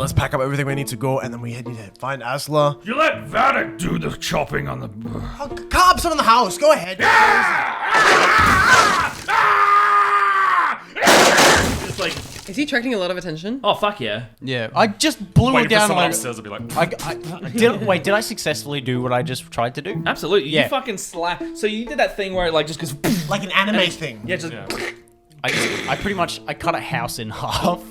let's pack up everything we need to go, and then we need to find Asla. You let Vanek do the chopping on the... Cops in the house. Go ahead. It's like... Is he attracting a lot of attention? Oh, fuck yeah. Yeah, I just blew it Waiting for down. someone Like, upstairs to be like... did I successly do what I just tried to do? Absolutely. Yeah. You fucking slap. So you did that thing where it like just goes... Like an anime thing. Yeah, just... I pretty much cut a house in half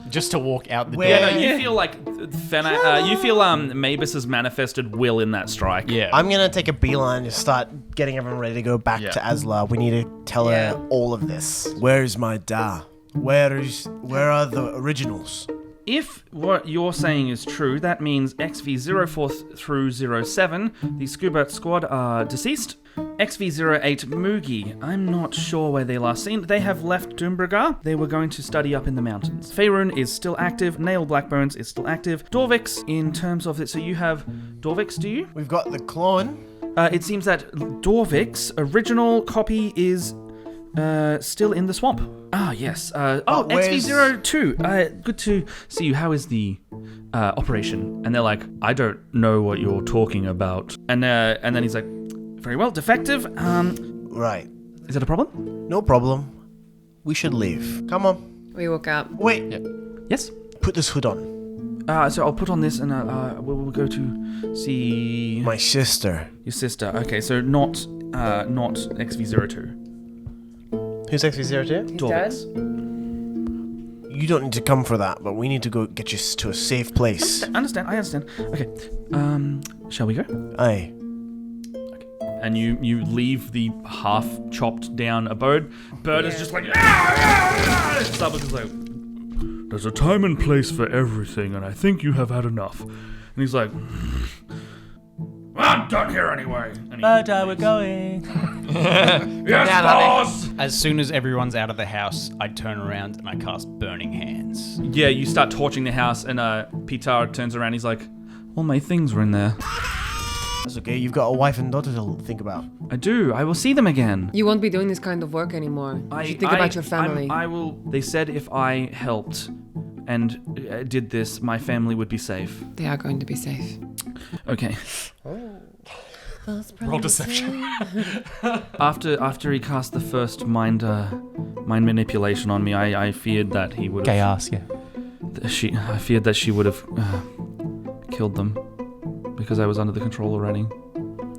just to walk out the door. Yeah, no, you feel like you feel Mavis has manifested will in that strike. Yeah. I'm gonna take a beeline and start getting everyone ready to go back to Asla. We need to tell her all of this. Where's my da? Where are the originals? If what you're saying is true, that means XV04 through 07, the Scuba Squad are deceased. XV08 Moogie, I'm not sure where they last seen. They have left Doombragar. They were going to study up in the mountains. Faerun is still active. Nail Blackbones is still active. Dorvix, in terms of it, so you have Dorvix, do you? We've got the clone. It seems that Dorvix original copy is still in the swamp. Ah, yes. XV02. Good to see you. How is the operation? And they're like, I don't know what you're talking about. And then he's like, very well, defective. Right. Is that a problem? No problem. We should leave. Come on. We woke up. Wait. Yes. Put this hood on. So I'll put on this and we'll go to see My sister. your sister. Okay, so not XV02. Who's XV02? Dorvix. You don't need to come for that, but we need to go get you to a safe place. I understand. Okay. Shall we go? Aye. And you leave the half chopped down abode. Bird is just like Starbuck is like, there's a time and place for everything, and I think you have had enough. And he's like, well, I'm done here anyway. But we're going. Yes, boss! As soon as everyone's out of the house, I turn around and I cast Burning Hands. Yeah, you start torching the house, and Pitar turns around. He's like, all my things were in there. That's okay. You've got a wife and daughter to think about. I do. I will see them again. You won't be doing this kind of work anymore. You should think about your family. I will. They said if I helped and did this, my family would be safe. They are going to be safe. Okay. Roll deception. After he cast the first mind manipulation on me, I feared that he would. Chaos, yeah. I feared that she would have killed them because I was under the control already.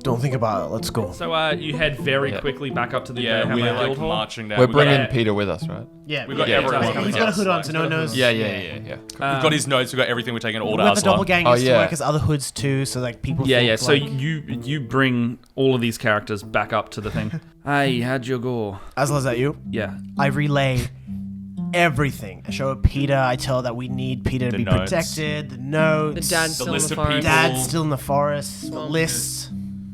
Don't think about it. Let's go. So you head very quickly back up to the Yeah, we're Bearhammer like Guild Hall. marching down. We're We've bringing got- Peter with us, right? Yeah, We've got Yeah, everyone he's with He's us. got a hood on, so no one knows. Yeah. We've got his notes. We've got everything. We're taking it all to We've got the Asla. doppelganger Oh, yeah. work as other hoods too, so like people. Yeah, think, yeah. So like, you bring all of these characters back up to the thing. Hey, how'd you go? Asla, is that you? Yeah. I relay everything. I show Peter. I tell her that we need Peter to The be notes. protected. The notes. The dad's still in list the of forest. people. Dad's still in the forest. Lists.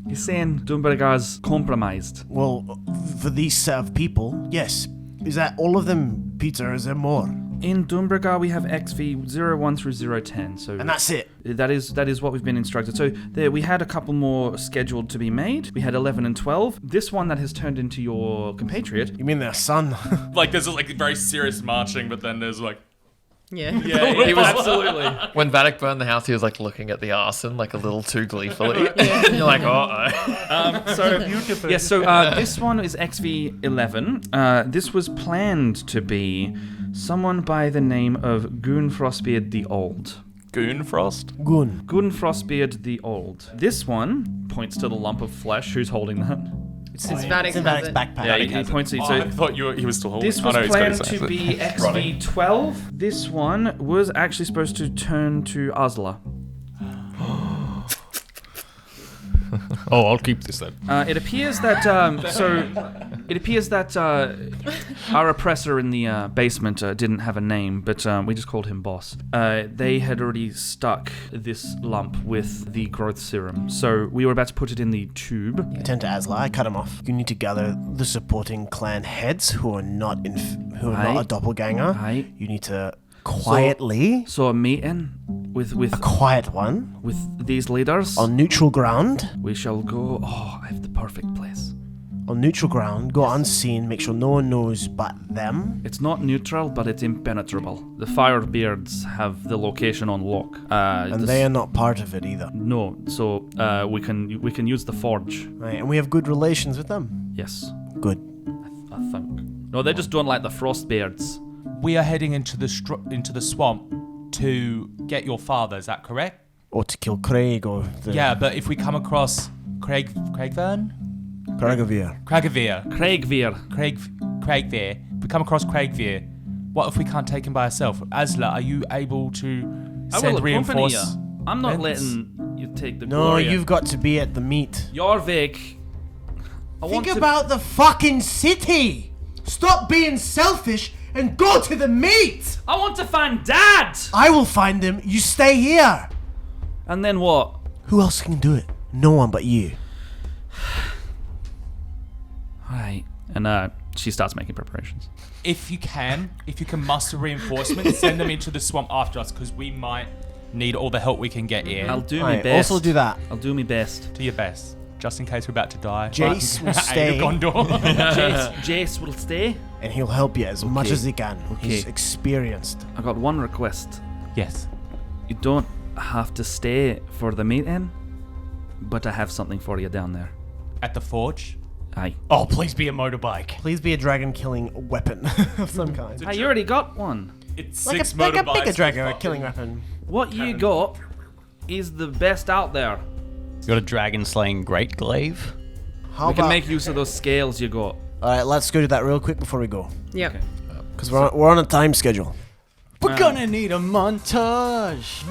You're saying Doombragar's compromised. Well, for these set of people, yes. Is that all of them, Peter? Is there more? In Doombragar, we have XV01 through 010. So And that's it. that is what we've been instructed. So we had a couple more scheduled to be made. We had 11 and 12. This one that has turned into your compatriot. You mean their son? Like there's like very serious marching, but then there's like Yeah. Yeah, he was absolutely. When Vanek burned the house, he was like looking at the arson like a little too gleefully. You're like, So this one is XV11. This was planned to be someone by the name of Goon Frostbeard the Old. Goonfrost. Gun. Goon Frostbeard the Old. This one points to the lump of flesh. Who's holding that? It's Vanek It's in has Vanek's it. backpack. Yeah, he points to you. Oh, So I thought he was still holding. this was he's got planned his to ass. be XV12. This one was actually supposed to turn to Asla. Oh, I'll keep this then. It appears that our oppressor in the basement didn't have a name, but we just called him Boss. They had already stuck this lump with the growth serum, so we were about to put it in the tube. I turned to Asla. I cut him off. You need to gather the supporting clan heads who are not Aye. a doppelganger. Aye. You need to quietly, So a meeting with a quiet one, with these leaders. on neutral ground. We shall go. Oh, I have the perfect place. on neutral ground, go unseen, make sure no one knows but them. It's not neutral, but it's impenetrable. The Firebeards have the location on lock. And they are not part of it either. No, so we can use the forge. Right, and we have good relations with them. Yes, Good. I think. No, they just don't like the Frostbeards. We are heading into the swamp to get your father. Is that correct? Or to kill Craig or the... Yeah, but if we come across Craigveer. Craigveer. If we come across Craigveer, what if we can't take him by ourselves? Asla, are you able to I send will accompany you. reinforcements? I'm not letting you take the No, glory. you've got to be at the meet. Jorvik. Think about the fucking city! Stop being selfish and go to the meet! I want to find Dad! I will find him, you stay here! And then what? Who else can do it? No one but you. Alright. And she starts making preparations. If you can muster reinforcements, send them into the swamp after us, because we might need all the help we can get here. I'll do my Right, best. also do that. I'll do my best. Do your best, just in case we're about to die. Jace will Aid stay. of Gondor. Jace will stay. And he'll help you as much Okay. as he can. He's Okay. experienced. I got one request. Yes. You don't have to stay for the meeting, but I have something for you down there. At the forge. Aye. Oh, please be a motorbike. Please be a dragon-killing weapon of some kind. You already got one. It's Like six a motorbikes. bigger dragon, a with killing fucking- weapon. What you got is the best out there. You got a dragon slaying great glaive? How We can about... make use of those scales you got. Alright, let's go do that real quick before we go. Yep. Okay. Because we're on a time schedule. We're gonna need a montage.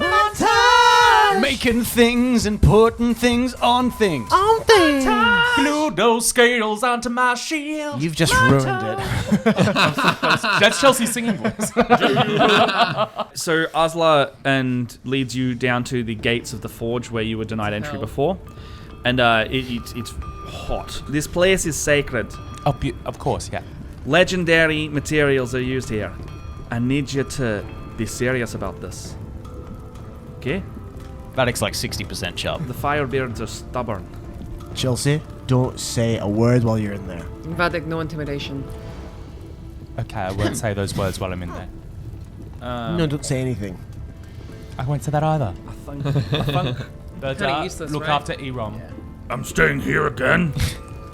Making things and putting things on things. On things! Glue those scales onto my shield. You've just ruined it. That's Chelsea's singing voice. So Asla and leads you down to the gates of the forge where you were denied entry Hell. before, and it's hot. This place is sacred. Of course, yeah. Legendary materials are used here. I need you to be serious about this. Okay? Vadic's like 60% sharp. The Firebeards are stubborn. Chelsea, don't say a word while you're in there. Vadic, no intimidation. Okay, I won't say those words while I'm in there. No, don't say anything. I won't say that either. I think But Kinda useless, look right? after Erom. I'm staying here again.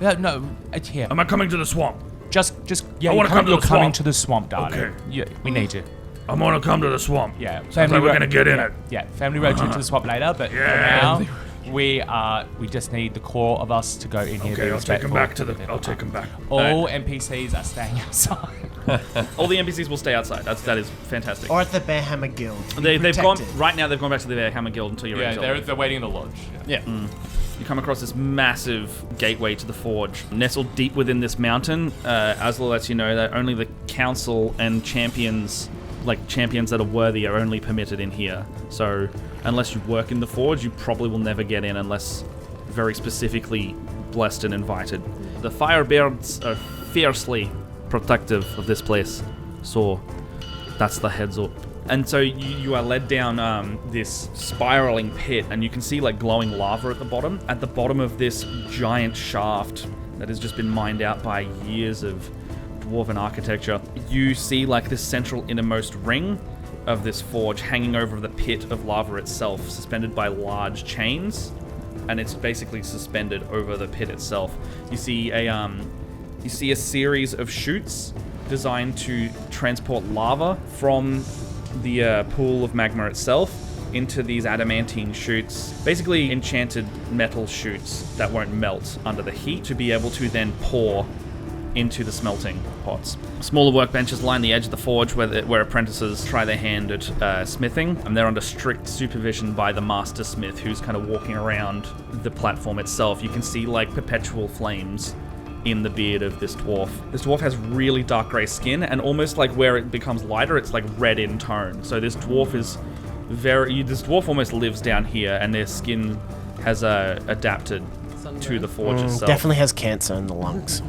No, it's here. Am I coming to the swamp? Just yeah. I wanna come to you're the coming swamp. to the swamp, darling. Okay. Yeah, we need you. I'm gonna come to the swamp. Yeah, Sounds like we're gonna get in yeah, it. Yeah, family road trip to the swamp later, but Yeah. for now, we just need the core of us to go in here. Okay, be I'll take him respectful. back to the. I'll take him back. All NPCs are staying outside. All the NPCs will stay outside. That is fantastic. Or at the Bearhammer Guild. They've gone Protected. right now. They've gone back to the Bearhammer Guild until you're Yeah, ready. they're waiting in the lodge. Yeah. You come across this massive gateway to the forge. Nestled deep within this mountain, Asla lets you know that only the council and champions, like champions that are worthy, are only permitted in here. So unless you work in the forge, you probably will never get in unless very specifically blessed and invited. The Firebeards are fiercely protective of this place. So that's the heads up. And so you are led down this spiraling pit, and you can see like glowing lava at the bottom. At the bottom of this giant shaft that has just been mined out by years of dwarven architecture, you see like this central innermost ring of this forge hanging over the pit of lava itself, suspended by large chains, and it's basically suspended over the pit itself. You see a series of chutes designed to transport lava from the pool of magma itself into these adamantine chutes, basically enchanted metal chutes that won't melt under the heat, to be able to then pour into the smelting pots. Smaller workbenches line the edge of the forge where apprentices try their hand at smithing, and they're under strict supervision by the master smith, who's kind of walking around the platform itself. You can see like perpetual flames in the beard of this dwarf. This dwarf has really dark grey skin, and almost like where it becomes lighter, it's like red in tone. So this dwarf is this dwarf almost lives down here, and their skin has adapted to the forge itself. Definitely has cancer in the lungs.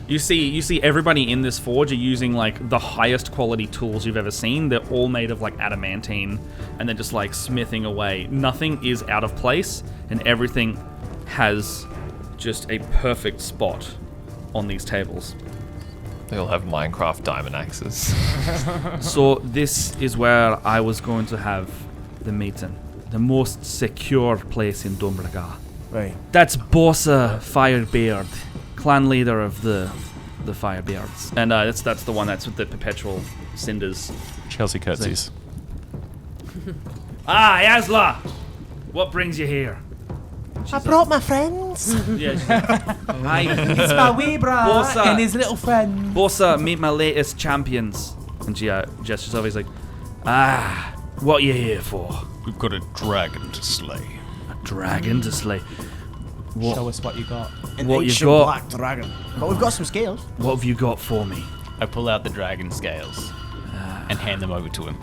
You see everybody in this forge are using like the highest quality tools you've ever seen. They're all made of like adamantine, and they're just like smithing away. Nothing is out of place, and everything has just a perfect spot on these tables. They all have Minecraft diamond axes. So this is where I was going to have the meeting. The most secure place in Dumbragar. Right. That's Bossa Firebeard, clan leader of the Firebeards. And that's the one that's with the perpetual cinders. Chelsea curtsies. Ah, Yasla! What brings you here? I brought my friends. Yeah, hi. It's my wee bra Bossa. and his little friend. Bossa, meet my latest champions. And she gestures over. He's like, what you here for? We've got a dragon to slay. A dragon to slay. What? Show us what you got. An What you ancient got? black dragon. But we've got some scales. What have you got for me? I pull out the dragon scales and hand them over to him.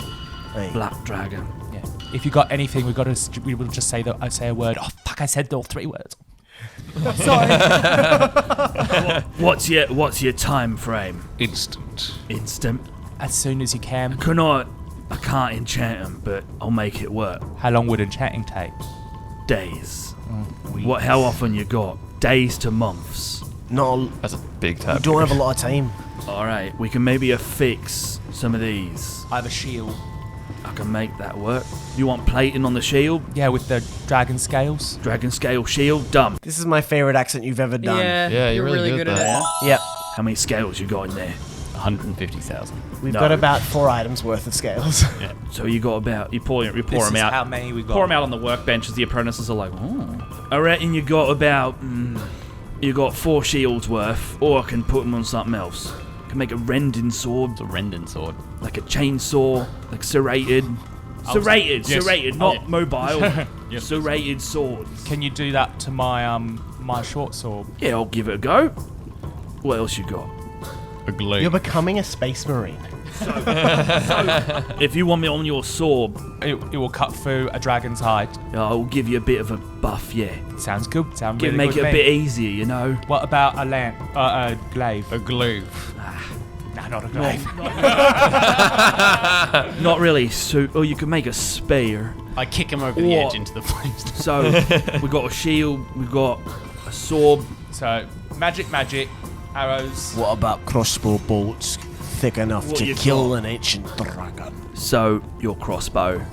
Right. Black dragon. Yeah. If you got anything, we will just say that. I say a word. Oh fuck! I said all 3 words. Sorry. What's your time frame? Instant. Instant. As soon as you can. I can't enchant them, but I'll make it work. How long would enchanting take? Days. How often you got? Days to months. That's a big tab. We don't have a lot of time. All right, we can maybe affix some of these. I have a shield. I can make that work. You want plating on the shield? Yeah, with the dragon scales. Dragon scale shield? Done. This is my favorite accent you've ever done. Yeah, you're really good at at it. Yep. How many scales you got in there? 150,000. We've No. got about 4 items worth of scales. So you got about, you pour This them is out. how many we got. Pour them out on the workbench as the apprentices are like, oh. I reckon you got about, you got 4 shields worth, or I can put them on something else. I can make a rending sword, The Rendon sword. like a chainsaw, like serrated. Serrated, not mobile. Yes. Serrated swords. Can you do that to my my short sword? Yeah, I'll give it a go. What else you got? A glaive. You're becoming a space marine. If you want me on your sword, It will cut through a dragon's hide. I'll give you a bit of a buff, yeah. Sounds good. Sounds really Make good it a to me. bit easier, you know. What about a lamp? A glaive? A glaive. Nah, not a glaive. Not really. Or you can make a spear. I kick him over the What? edge into the flames. So we got a shield, we got a sword. So magic, arrows. What about crossbow bolts thick enough What to you kill got? an ancient dragon? So your crossbow,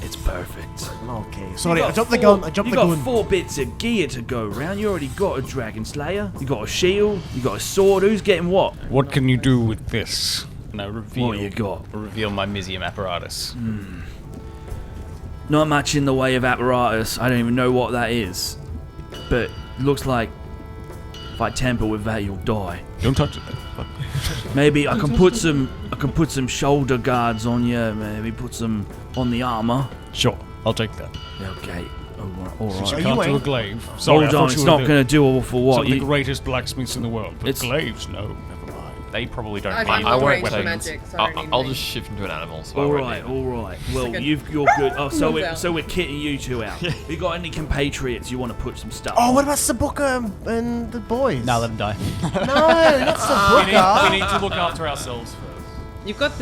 it's perfect. Okay. Sorry, You I got jumped the four- gun. I jumped You the got gun. 4 bits of gear to go around. You already got a dragon slayer. You got a shield. You got a sword. Who's getting what? What can you do with this? And I reveal, What you got? reveal my Mysium apparatus. Not much in the way of apparatus. I don't even know what that is. But looks like if I tamper with that, you'll die. Don't touch it. But Maybe I can put some shoulder guards on you. Maybe put some on the armor. sure, I'll take that. Okay. All Since right. you Are can't you do a wearing- glaive. Sorry, Hold I on. thought It's you not were going to do all for what. some of the You, greatest blacksmiths in the world. But It's- glaives, no, never mind. They probably don't I need can't I do won't range change. magic, so I don't need I'll range. just shift into an animal. So all I won't right. need All right. Well, like a- you're good. Oh, so Move out. we're kitting you two out. You got any compatriots you want to put some stuff? Oh, on? what about Sabuka and the boys? Now let him die. No, not Sabuka. we need to look after ourselves first. You got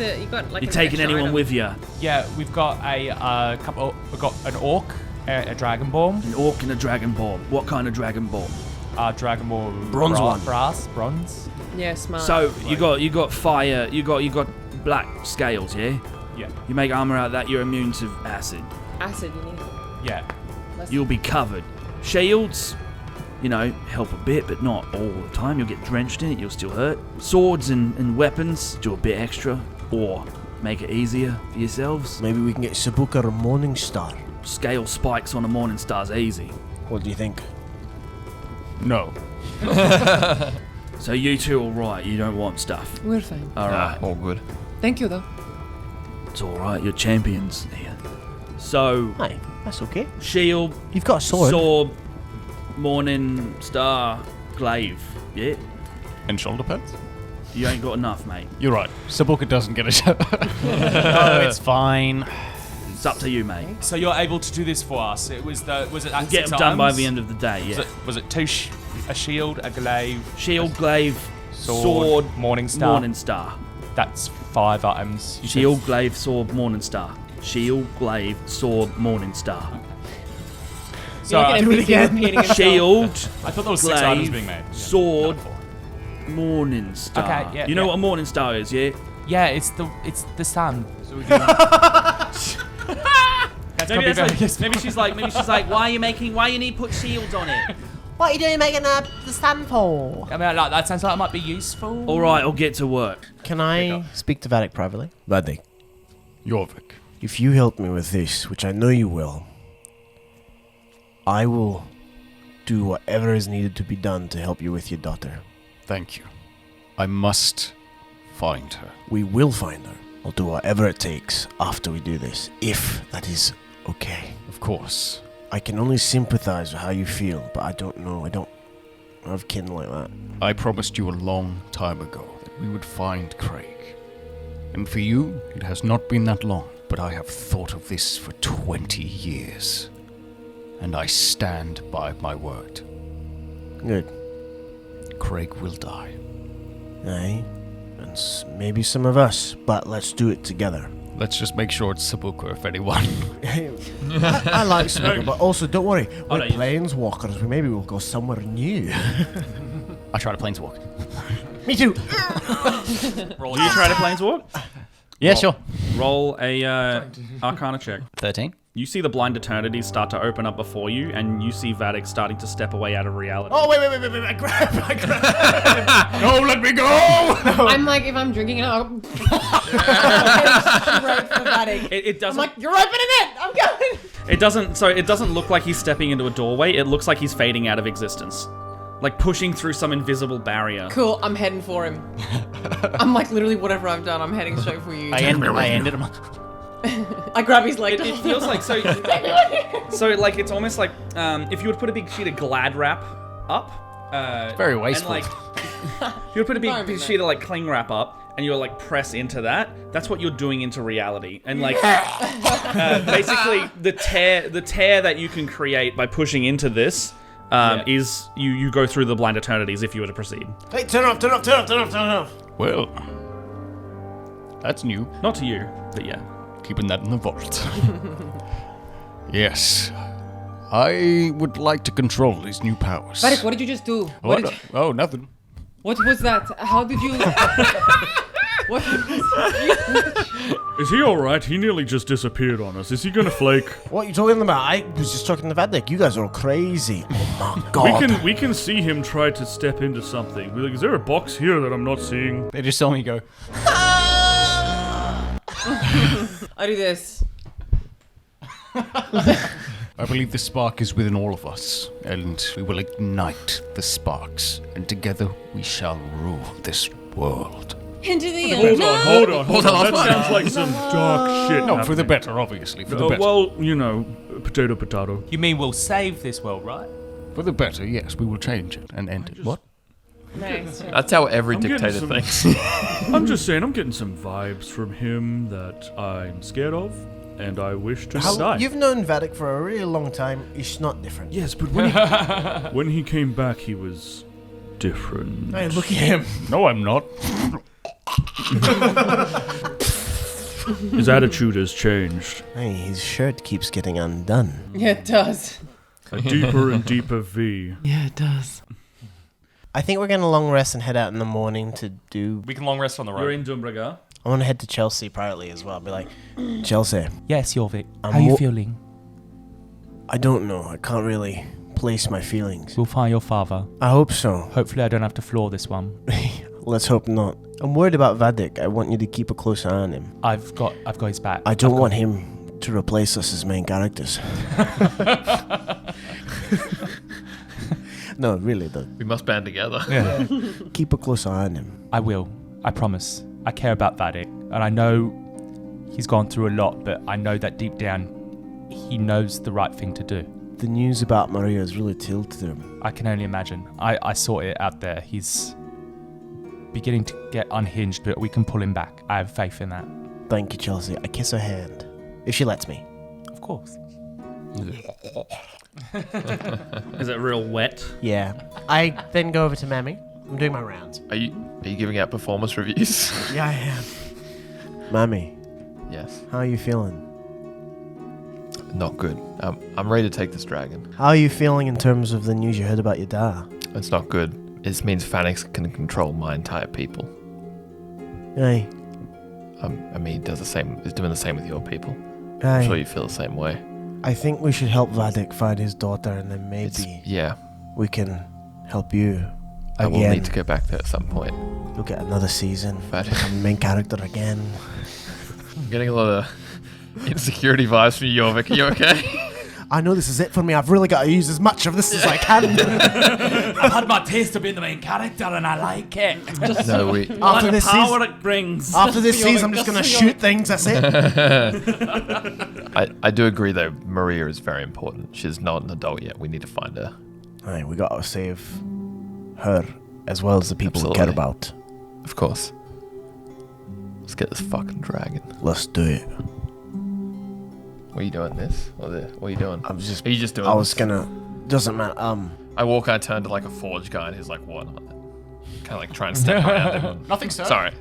like. You an taking extra anyone item. with you? Yeah, we've got a couple. We've got an orc, a dragonborn, An orc and a dragonborn. What kind of dragonborn? dragonborn. Bronze one. Bronze. Yeah, smart. So you got fire. You got black scales. Yeah. Yeah, You make armor out of that. You're immune to acid. acid, you need. yeah. You'll be covered. Shields, help a bit, but not all the time. You'll get drenched in it. You'll still hurt. Swords and weapons do a bit extra, or make it easier for yourselves. Maybe we can get Sabuka a morning star. Scale spikes on a morning star's easy. What do you think? No. So you two all right? You don't want stuff. We're fine. All right. all good. Thank you, though. It's all right. You're champions here. So Aye, that's okay. shield, You've got a sword. morning star, glaive. Yeah. And shoulder pads? You ain't got enough, mate. You're right. Sabuka doesn't get a shot. No, it's fine. It's up to you, mate. So you're able to do this for us. Was it at Get 6 them done by items? the end of the day. Yeah. Was it a shield, a glaive, Shield, glaive, sword, morning star? morning star. That's 5 items. You said Shield, glaive, sword, morning star. Shield, glaive, sword, morning star. So I, do it again. Shield, I thought there was 6 glaive, items being made. sword, Morning Star. Okay, yeah, You know yeah. what a Morning Star is, yeah? Yeah, it's the sun. Maybe she's like, why you need to put shields on it? What are you doing making the stand for? I mean, like, that sounds like it might be useful. All right, I'll get to work. Can I speak to Vadik privately? Vadik, Jorvik. if you help me with this, which I know you will, I will do whatever is needed to be done to help you with your daughter. Thank you. I must find her. We will find her. I'll do whatever it takes after we do this, if that is okay. Of course. I can only sympathize with how you feel, but I don't know. I don't have kin like that. I promised you a long time ago that we would find Craig. And for you, it has not been that long, but I have thought of this for 20 years. And I stand by my word. Good. Craig will die. Aye. And maybe some of us, but let's do it together. Let's just make sure it's Sabuka if anyone. I like Sabuka, but also don't worry. We're no, you- planeswalkers. Maybe we'll go somewhere new. I try to planeswalk. Me too. Do you try to planeswalk? Yeah, sure. Roll a Arcana check. 13. You see the blind eternities start to open up before you, and you see Vadik starting to step away out of reality. Oh, wait. I grab. No, let me go! I'm like, if I'm drinking it, I'm straight for Vadik. It I'm doesn't. like, you're opening it! I'm going! It doesn't. So it doesn't look like he's stepping into a doorway. It looks like he's fading out of existence, like pushing through some invisible barrier. Cool, I'm heading for him. I'm like, literally, whatever I've done, I'm heading straight for you. I ended him. I grab his leg. It feels like so. So like it's almost like if you would put a big sheet of Glad wrap up. Very wasteful. And like, if you would put a Don't be big sheet of like cling wrap up, and you would like press into that. That's what you're doing into reality, and like basically the tear that you can create by pushing into this is you go through the blind eternities if you were to proceed. Hey, turn off. Well, that's new. Not to you, but yeah. Keeping that in the vault. Yes. I would like to control these new powers. Vadik, what did you just do? Oh, nothing. What was that? How did you... What? Is he all right? He nearly just disappeared on us. Is he gonna flake? What are you talking about? I was just talking to Vadik. You guys are all crazy. Oh my god. We can see him try to step into something. We're like, is there a box here that I'm not seeing? They just saw me go. I do this. I believe the spark is within all of us, and we will ignite the sparks, and together we shall rule this world. Into the Hold on. That sounds like some dark shit. No, for the better, obviously, for the better. Well, you know, potato. You mean we'll save this world, right? For the better, yes, we will change it and end it. What? Nice. That's how every I'm getting dictator some- thinks. I'm just saying, I'm getting some vibes from him that I'm scared of, and I wish to die. You've known Vadik for a really long time. He's not different. Yes, but when he came back, he was different. Hey, look at him. No, I'm not. His attitude has changed. Hey, his shirt keeps getting undone. Yeah, it does. A deeper and deeper V. Yeah, it does. I think we're going to long rest and head out in the morning to do... We can long rest on the road. You're in Dumbragar. I want to head to Chelsea privately as well. Be like, Chelsea, Yes, Jorvik. I'm How are you mo- feeling? I don't know. I can't really place my feelings. We'll find your father. I hope so. Hopefully I don't have to floor this one. Let's hope not. I'm worried about Vadik. I want you to keep a close eye on him. I've got his back. I don't want him to replace us as main characters. No, really, though. We must band together. Yeah. Keep a close eye on him. I will. I promise. I care about Vadik. And I know he's gone through a lot, but I know that deep down he knows the right thing to do. The news about Maria has really tilted him. I can only imagine. I saw it out there. He's beginning to get unhinged, but we can pull him back. I have faith in that. Thank you, Chelsea. I kiss her hand. If she lets me. Of course. Is it real wet? Yeah. I then go over to Mammy. I'm doing my rounds. Are you giving out performance reviews? Yeah, I am. Mammy, Yes. how are you feeling? Not good. I'm ready to take this dragon. How are you feeling in terms of the news you heard about your dad? It's not good. This means Phoenix can control my entire people. Aye. I mean, he does the same. He's doing the same with your people. Aye. I'm sure you feel the same way. I think we should help Vadik find his daughter, and then maybe we can help you. I will Again. need to go back there at some point. You'll get another season. Vadik. Become main character again. I'm getting a lot of insecurity vibes from you, Jorvik. Are you okay? I know this is it for me. I've really got to use as much of this as I can. I've had my taste of being the main character and I like it. No, we. After this power season, it brings. after this season, I'm just gonna shoot things. That's it. I do agree though. Maria is very important. She's not an adult yet. We need to find her. Aye, we gotta save her as well as the people we care Absolutely. about. Of course. Let's get this fucking dragon. Let's do it. What are you doing? This? What are you doing? I'm just. Are you just doing? I was this? gonna. Doesn't matter. I walk. I turn to like a forge guy, and he's like, "What?" Kind of like trying to step around him. Nothing, sir. Sorry.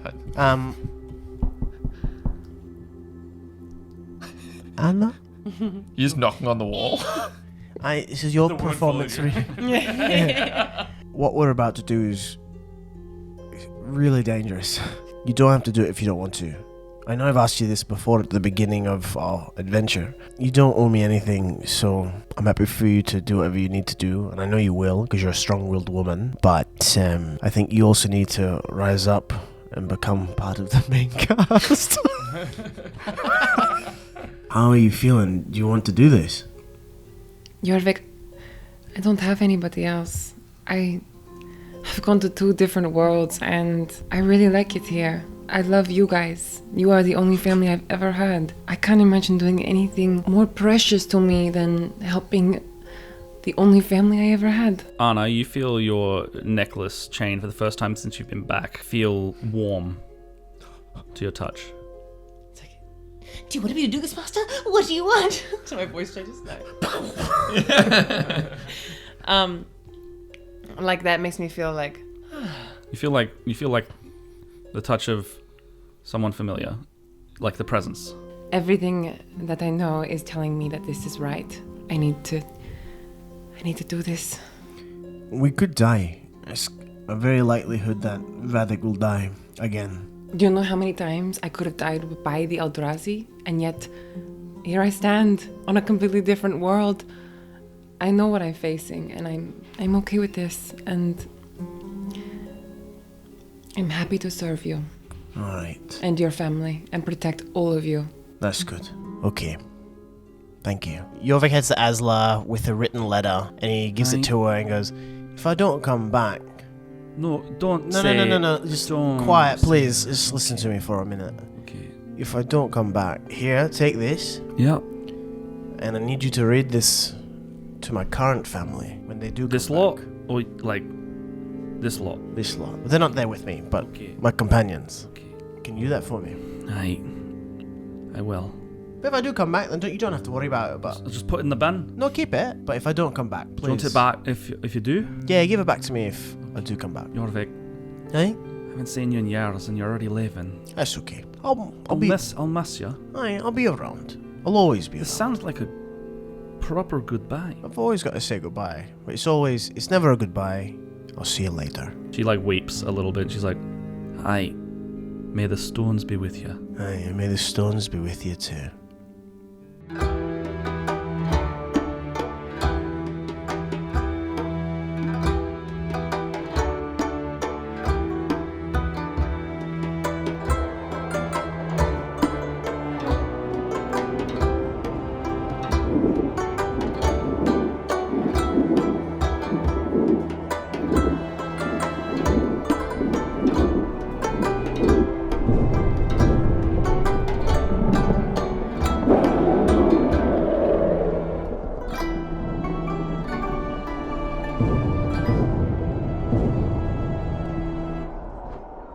Anna. You're just knocking on the wall. This is your performance. What we're about to do is really dangerous. You don't have to do it if you don't want to. I know I've asked you this before at the beginning of our adventure. You don't owe me anything, so I'm happy for you to do whatever you need to do, and I know you will, because you're a strong-willed woman, but I think you also need to rise up and become part of the main cast. How are you feeling? Do you want to do this? Jorvik, I don't have anybody else. I've gone to 2 different worlds and I really like it here. I love you guys. You are the only family I've ever had. I can't imagine doing anything more precious to me than helping the only family I ever had. Anna, you feel your necklace chain for the first time since you've been back feel warm to your touch. Do you want me to do this, Master? What do you want? So my voice changes now. Like that makes me feel like You feel like the touch of someone familiar, like the presence. everything that I know is telling me that this is right. I need to do this. We could die. It's a very likelihood that Vadik will die again. Do you know how many times I could have died by the Eldrazi, and yet here I stand on a completely different world. I know what I'm facing, and I'm okay with this, and I'm happy to serve you All right. and your family and protect all of you. That's good. Okay. Thank you. Jorvik heads to Asla with a written letter, and he gives it to her and goes, "If I don't come back..." No, don't No, say... no. Just don't quiet, say- please. Just listen to me for a minute. Okay. If I don't come back, here, take this, Yeah. and I need you to read this to my current family when they do This come lot? back. Or, like, this lot? This lot. They're not there with me, but Okay. my companions. Okay. Can you do that for me? I will. But if I do come back, then you don't have to worry about it, but... I'll just put it in the bin. No, keep it. But if I don't come back, Do you want please... it back if you do? Yeah, give it back to me if I do come back. Jorvik, Hey? I haven't seen you in years and you're already leaving. That's okay. I'll I'll be... miss you. Aye, I'll be around. I'll always be This around. sounds like a proper goodbye. I've always got to say goodbye. But it's never a goodbye. I'll see you later. She like weeps a little bit. She's like, "Aye, may the stones be with you." Aye, and may the stones be with you too.